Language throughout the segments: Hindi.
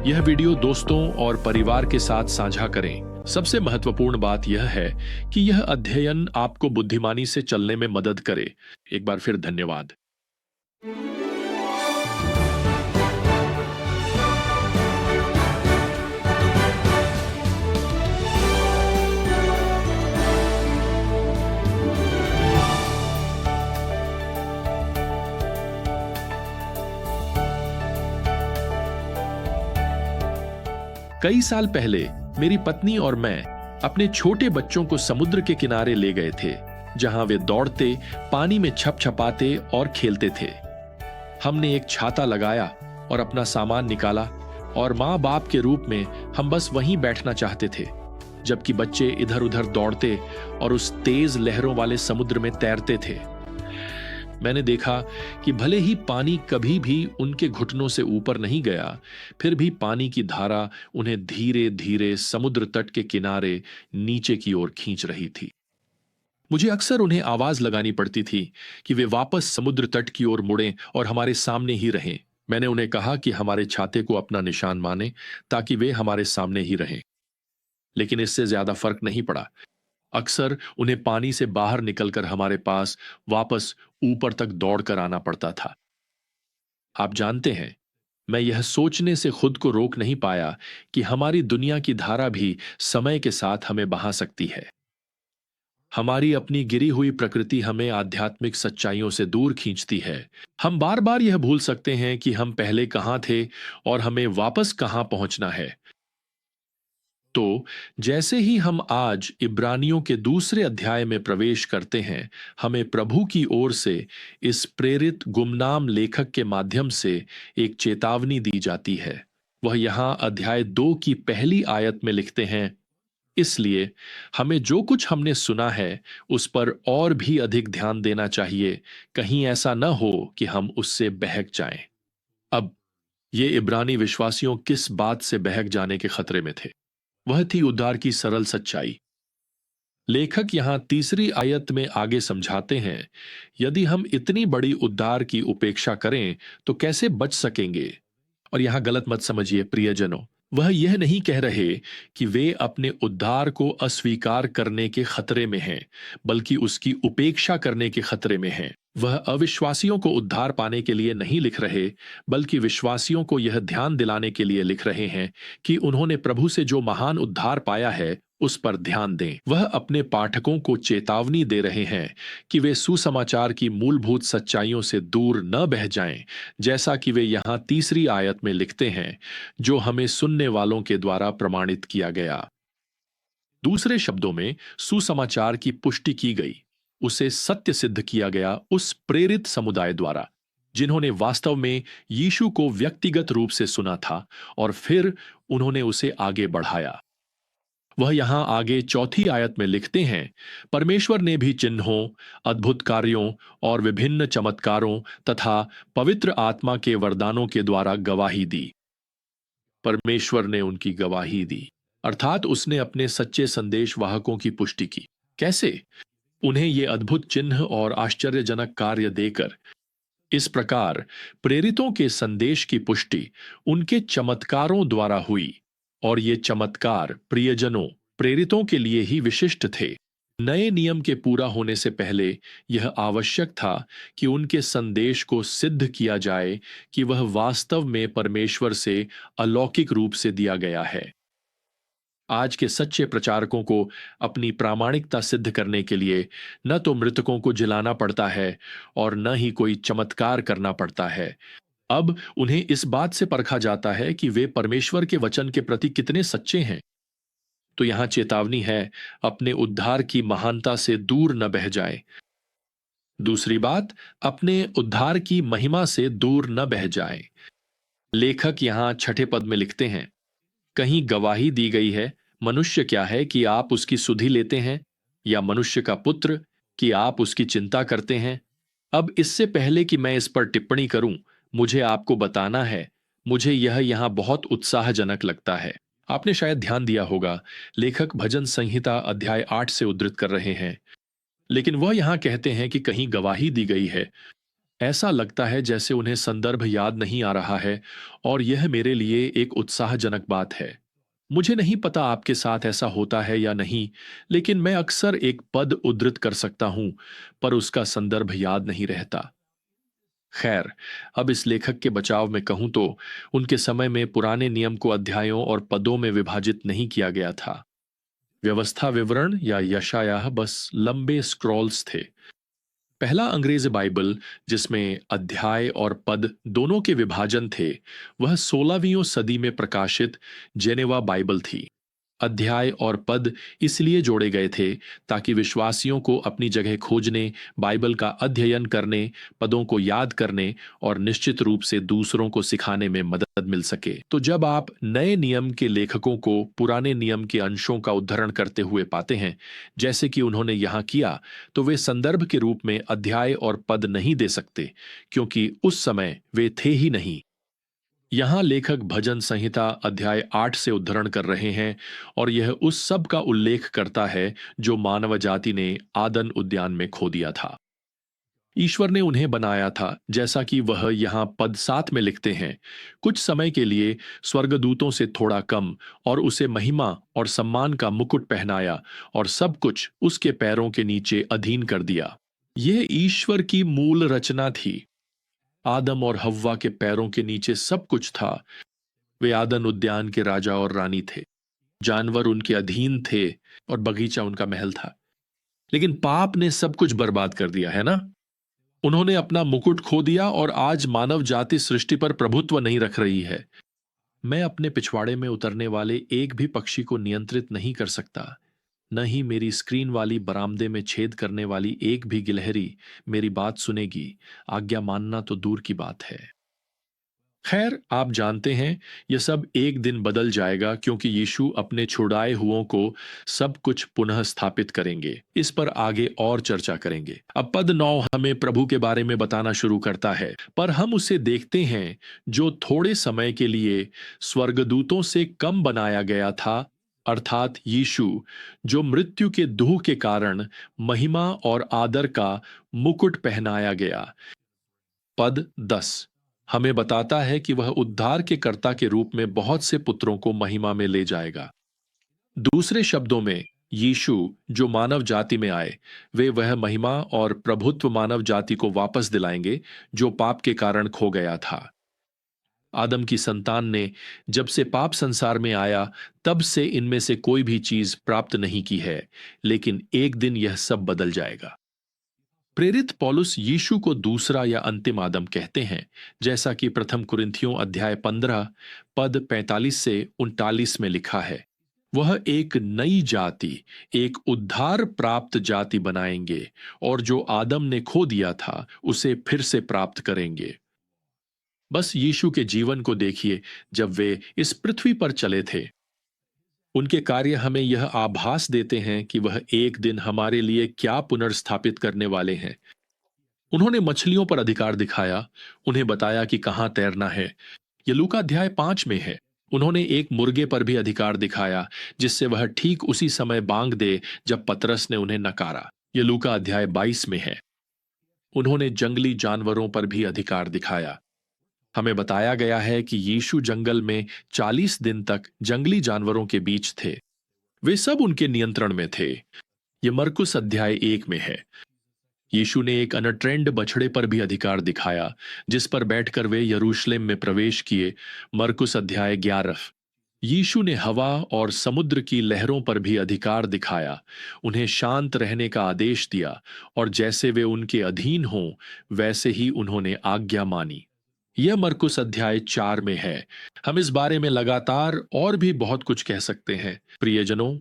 यह वीडियो दोस्तों और परिवार के साथ साझा करें। सबसे महत्वपूर्ण बात यह है कि यह अध्ययन आपको बुद्धिमानी से चलने में मदद करे। एक बार फिर धन्यवाद। कई साल पहले मेरी पत्नी और मैं अपने छोटे बच्चों को समुद्र के किनारे ले गए थे, जहां वे दौड़ते, पानी में छपछपाते और खेलते थे। हमने एक छाता लगाया और अपना सामान निकाला और माँ बाप के रूप में हम बस वहीं बैठना चाहते थे, जबकि बच्चे इधर उधर दौड़ते और उस तेज लहरों वाले समुद्र में तैरते थे। मैंने देखा कि भले ही पानी कभी भी उनके घुटनों से ऊपर नहीं गया, फिर भी पानी की धारा उन्हें धीरे धीरे समुद्र तट के किनारे नीचे की ओर खींच रही थी। मुझे अक्सर उन्हें आवाज लगानी पड़ती थी कि वे वापस समुद्र तट की ओर मुड़ें और हमारे सामने ही रहें। मैंने उन्हें कहा कि हमारे छाते को अपना निशान माने ताकि वे हमारे सामने ही रहें, लेकिन इससे ज्यादा फर्क नहीं पड़ा। अक्सर उन्हें पानी से बाहर निकलकर हमारे पास वापस ऊपर तक दौड़कर आना पड़ता था। आप जानते हैं, मैं यह सोचने से खुद को रोक नहीं पाया कि हमारी दुनिया की धारा भी समय के साथ हमें बहा सकती है। हमारी अपनी गिरी हुई प्रकृति हमें आध्यात्मिक सच्चाइयों से दूर खींचती है। हम बार बार यह भूल सकते हैं कि हम पहले कहां थे और हमें वापस कहां पहुंचना है। तो जैसे ही हम आज इब्रानियों के दूसरे अध्याय में प्रवेश करते हैं, हमें प्रभु की ओर से इस प्रेरित गुमनाम लेखक के माध्यम से एक चेतावनी दी जाती है। वह यहां अध्याय 2 की पहली आयत में लिखते हैं, इसलिए हमें जो कुछ हमने सुना है उस पर और भी अधिक ध्यान देना चाहिए, कहीं ऐसा न हो कि हम उससे बहक जाएं। अब ये इब्रानी विश्वासियों किस बात से बहक जाने के खतरे में थे? वह थी उद्धार की सरल सच्चाई। लेखक यहां तीसरी आयत में आगे समझाते हैं, यदि हम इतनी बड़ी उद्धार की उपेक्षा करें तो कैसे बच सकेंगे? और यहां गलत मत समझिए प्रियजनों, वह यह नहीं कह रहे कि वे अपने उद्धार को अस्वीकार करने के खतरे में हैं, बल्कि उसकी उपेक्षा करने के खतरे में हैं। वह अविश्वासियों को उद्धार पाने के लिए नहीं लिख रहे, बल्कि विश्वासियों को यह ध्यान दिलाने के लिए लिख रहे हैं कि उन्होंने प्रभु से जो महान उद्धार पाया है उस पर ध्यान दें। वह अपने पाठकों को चेतावनी दे रहे हैं कि वे सुसमाचार की मूलभूत सच्चाइयों से दूर न बह जाएं, जैसा कि वे यहां तीसरी आयत में लिखते हैं, जो हमें सुनने वालों के द्वारा प्रमाणित किया गया। दूसरे शब्दों में, सुसमाचार की पुष्टि की गई, उसे सत्य सिद्ध किया गया उस प्रेरित समुदाय द्वारा जिन्होंने वास्तव में यीशु को व्यक्तिगत रूप से सुना था और फिर उन्होंने उसे आगे बढ़ाया। वह यहां आगे चौथी आयत में लिखते हैं, परमेश्वर ने भी चिन्हों, अद्भुत कार्यों और विभिन्न चमत्कारों तथा पवित्र आत्मा के वरदानों के द्वारा गवाही दी। परमेश्वर ने उनकी गवाही दी, अर्थात उसने अपने सच्चे संदेश वाहकों की पुष्टि की। कैसे? उन्हें ये अद्भुत चिन्ह और आश्चर्यजनक कार्य देकर। इस प्रकार प्रेरितों के संदेश की पुष्टि उनके चमत्कारों द्वारा हुई, और ये चमत्कार प्रियजनों, प्रेरितों के लिए ही विशिष्ट थे। नए नियम के पूरा होने से पहले यह आवश्यक था कि उनके संदेश को सिद्ध किया जाए कि वह वास्तव में परमेश्वर से अलौकिक रूप से दिया गया है। आज के सच्चे प्रचारकों को अपनी प्रामाणिकता सिद्ध करने के लिए न तो मृतकों को जिलाना पड़ता है और न ही कोई चमत्कार करना पड़ता है। अब उन्हें इस बात से परखा जाता है कि वे परमेश्वर के वचन के प्रति कितने सच्चे हैं। तो यहां चेतावनी है, अपने उद्धार की महानता से दूर न बह जाए। दूसरी बात, अपने उद्धार की महिमा से दूर न बह जाए। लेखक यहां छठे पद में लिखते हैं, कहीं गवाही दी गई है, मनुष्य क्या है कि आप उसकी सुधि लेते हैं, या मनुष्य का पुत्र कि आप उसकी चिंता करते हैं। अब इससे पहले कि मैं इस पर टिप्पणी करूं, मुझे आपको बताना है, मुझे यह यहां बहुत उत्साहजनक लगता है। आपने शायद ध्यान दिया होगा, लेखक भजन संहिता अध्याय 8 से उद्धृत कर रहे हैं, लेकिन वह यहां कहते हैं कि कहीं गवाही दी गई है। ऐसा लगता है जैसे उन्हें संदर्भ याद नहीं आ रहा है और यह मेरे लिए एक उत्साहजनक बात है। मुझे नहीं पता आपके साथ ऐसा होता है या नहीं, लेकिन मैं अक्सर एक पद उद्धृत कर सकता हूं, पर उसका संदर्भ याद नहीं रहता। खैर, अब इस लेखक के बचाव में कहूं तो उनके समय में पुराने नियम को अध्यायों और पदों में विभाजित नहीं किया गया था। व्यवस्था विवरण या यशायाह बस लंबे स्क्रॉल्स थे। पहला अंग्रेजी बाइबल, जिसमें अध्याय और पद दोनों के विभाजन थे, वह 16वीं सदी में प्रकाशित जेनेवा बाइबल थी। अध्याय और पद इसलिए जोड़े गए थे ताकि विश्वासियों को अपनी जगह खोजने, बाइबल का अध्ययन करने, पदों को याद करने और निश्चित रूप से दूसरों को सिखाने में मदद मिल सके। तो जब आप नए नियम के लेखकों को पुराने नियम के अंशों का उद्धरण करते हुए पाते हैं, जैसे कि उन्होंने यहाँ किया, तो वे संदर्भ के रूप में अध्याय और पद नहीं दे सकते, क्योंकि उस समय वे थे ही नहीं। यहाँ लेखक भजन संहिता अध्याय 8 से उद्धरण कर रहे हैं और यह उस सब का उल्लेख करता है जो मानव जाति ने आदन उद्यान में खो दिया था। ईश्वर ने उन्हें बनाया था, जैसा कि वह यहाँ पद 7 में लिखते हैं, कुछ समय के लिए स्वर्गदूतों से थोड़ा कम, और उसे महिमा और सम्मान का मुकुट पहनाया और सब कुछ उसके पैरों के नीचे अधीन कर दिया। यह ईश्वर की मूल रचना थी। आदम और हव्वा के पैरों के नीचे सब कुछ था। वे आदन उद्यान के राजा और रानी थे। जानवर उनके अधीन थे और बगीचा उनका महल था। लेकिन पाप ने सब कुछ बर्बाद कर दिया, है ना? उन्होंने अपना मुकुट खो दिया और आज मानव जाति सृष्टि पर प्रभुत्व नहीं रख रही है। मैं अपने पिछवाड़े में उतरने वाले एक भी पक्षी को नियंत्रित नहीं कर सकता, न ही मेरी स्क्रीन वाली बरामदे में छेद करने वाली एक भी गिलहरी मेरी बात सुनेगी। आज्ञा मानना तो दूर की बात है। खैर, आप जानते हैं, यह सब एक दिन बदल जाएगा, क्योंकि यीशु अपने छुड़ाए हुओं को सब कुछ पुनः स्थापित करेंगे। इस पर आगे और चर्चा करेंगे। अब पद 9 हमें प्रभु के बारे में बताना शुरू करता है, पर हम उसे देखते हैं जो थोड़े समय के लिए स्वर्गदूतों से कम बनाया गया था, अर्थात यीशु, जो मृत्यु के दुह के कारण महिमा और आदर का मुकुट पहनाया गया। पद 10 हमें बताता है कि वह उद्धार के कर्ता के रूप में बहुत से पुत्रों को महिमा में ले जाएगा। दूसरे शब्दों में, यीशु जो मानव जाति में आए, वे वह महिमा और प्रभुत्व मानव जाति को वापस दिलाएंगे जो पाप के कारण खो गया था। आदम की संतान ने जब से पाप संसार में आया, तब से इनमें से कोई भी चीज प्राप्त नहीं की है, लेकिन एक दिन यह सब बदल जाएगा। प्रेरित पौलुस यीशु को दूसरा या अंतिम आदम कहते हैं, जैसा कि प्रथम कुरिन्थियों अध्याय 15 पद 45 से 39 में लिखा है। वह एक नई जाति, एक उद्धार प्राप्त जाति बनाएंगे और जो आदम ने खो दिया था उसे फिर से प्राप्त करेंगे। बस यीशु के जीवन को देखिए। जब वे इस पृथ्वी पर चले थे, उनके कार्य हमें यह आभास देते हैं कि वह एक दिन हमारे लिए क्या पुनर्स्थापित करने वाले हैं। उन्होंने मछलियों पर अधिकार दिखाया, उन्हें बताया कि कहां तैरना है। यह लूका अध्याय 5 में है। उन्होंने एक मुर्गे पर भी अधिकार दिखाया, जिससे वह ठीक उसी समय बांग दे जब पतरस ने उन्हें नकारा। यह लूका अध्याय 22 में है। उन्होंने जंगली जानवरों पर भी अधिकार दिखाया। हमें बताया गया है कि यीशु जंगल में 40 दिन तक जंगली जानवरों के बीच थे। वे सब उनके नियंत्रण में थे। ये मरकुस अध्याय 1 में है। यीशु ने एक अनट्रेंड बछड़े पर भी अधिकार दिखाया, जिस पर बैठकर वे यरूशलेम में प्रवेश किए। मरकुस अध्याय 11। यीशु ने हवा और समुद्र की लहरों पर भी अधिकार दिखाया, उन्हें शांत रहने का आदेश दिया और जैसे वे उनके अधीन हों वैसे ही उन्होंने आज्ञा मानी। यह मरकुस अध्याय 4 में है। हम इस बारे में लगातार और भी बहुत कुछ कह सकते हैं। प्रियजनों,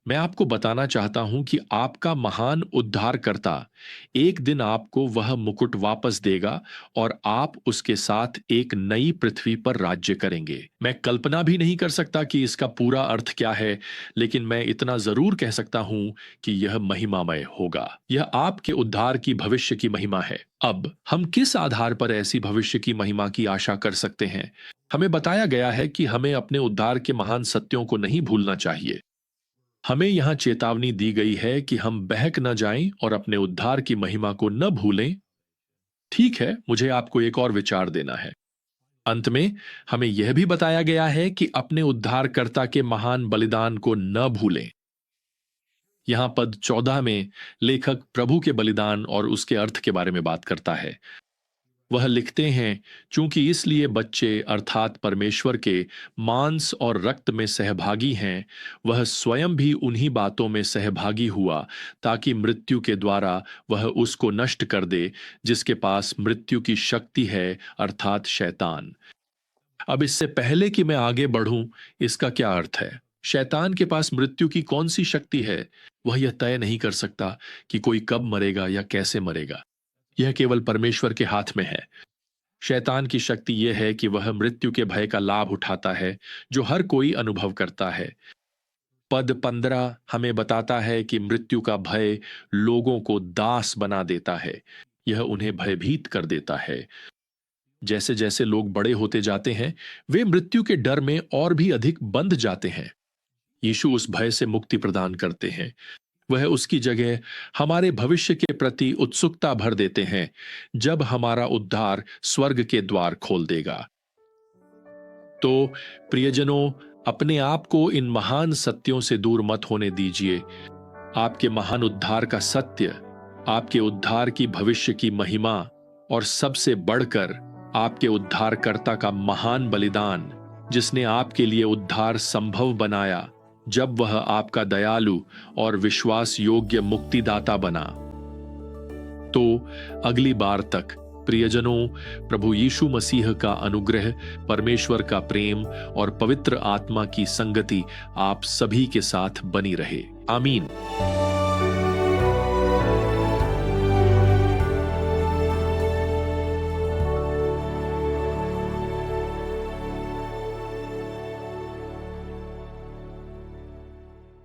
मैं आपको बताना चाहता हूं कि आपका महान उद्धारकर्ता एक दिन आपको वह मुकुट वापस देगा और आप उसके साथ एक नई पृथ्वी पर राज्य करेंगे। मैं कल्पना भी नहीं कर सकता कि इसका पूरा अर्थ क्या है, लेकिन मैं इतना जरूर कह सकता हूं कि यह महिमामय होगा। यह आपके उद्धार की भविष्य की महिमा है। अब हम किस आधार पर ऐसी भविष्य की महिमा की आशा कर सकते हैं? हमें बताया गया है कि हमें अपने उद्धार के महान सत्यों को नहीं भूलना चाहिए। हमें यहां चेतावनी दी गई है कि हम बहक न जाएं और अपने उद्धार की महिमा को न भूलें। ठीक है, मुझे आपको एक और विचार देना है। अंत में हमें यह भी बताया गया है कि अपने उद्धारकर्ता के महान बलिदान को न भूलें। यहां पद 14 में लेखक प्रभु के बलिदान और उसके अर्थ के बारे में बात करता है। वह लिखते हैं, चूंकि इसलिए बच्चे अर्थात परमेश्वर के मांस और रक्त में सहभागी हैं, वह स्वयं भी उन्हीं बातों में सहभागी हुआ, ताकि मृत्यु के द्वारा वह उसको नष्ट कर दे जिसके पास मृत्यु की शक्ति है, अर्थात शैतान। अब इससे पहले कि मैं आगे बढ़ूं, इसका क्या अर्थ है? शैतान के पास मृत्यु की कौन सी शक्ति है? वह यह तय नहीं कर सकता कि कोई कब मरेगा या कैसे मरेगा। यह केवल परमेश्वर के हाथ में है। शैतान की शक्ति यह है कि वह मृत्यु के भय का लाभ उठाता है, जो हर कोई अनुभव करता है। पद 15 हमें बताता है कि मृत्यु का भय लोगों को दास बना देता है। यह उन्हें भयभीत कर देता है। जैसे जैसे लोग बड़े होते जाते हैं, वे मृत्यु के डर में और भी अधिक बंध जाते हैं। यीशु उस भय से मुक्ति प्रदान करते हैं। वह उसकी जगह हमारे भविष्य के प्रति उत्सुकता भर देते हैं, जब हमारा उद्धार स्वर्ग के द्वार खोल देगा। तो प्रियजनों, अपने आप को इन महान सत्यों से दूर मत होने दीजिए। आपके महान उद्धार का सत्य, आपके उद्धार की भविष्य की महिमा और सबसे बढ़कर आपके उद्धारकर्ता का महान बलिदान, जिसने आपके लिए उद्धार संभव बनाया जब वह आपका दयालु और विश्वास योग्य मुक्तिदाता बना। तो अगली बार तक प्रियजनों, प्रभु यीशु मसीह का अनुग्रह, परमेश्वर का प्रेम और पवित्र आत्मा की संगति आप सभी के साथ बनी रहे। आमीन।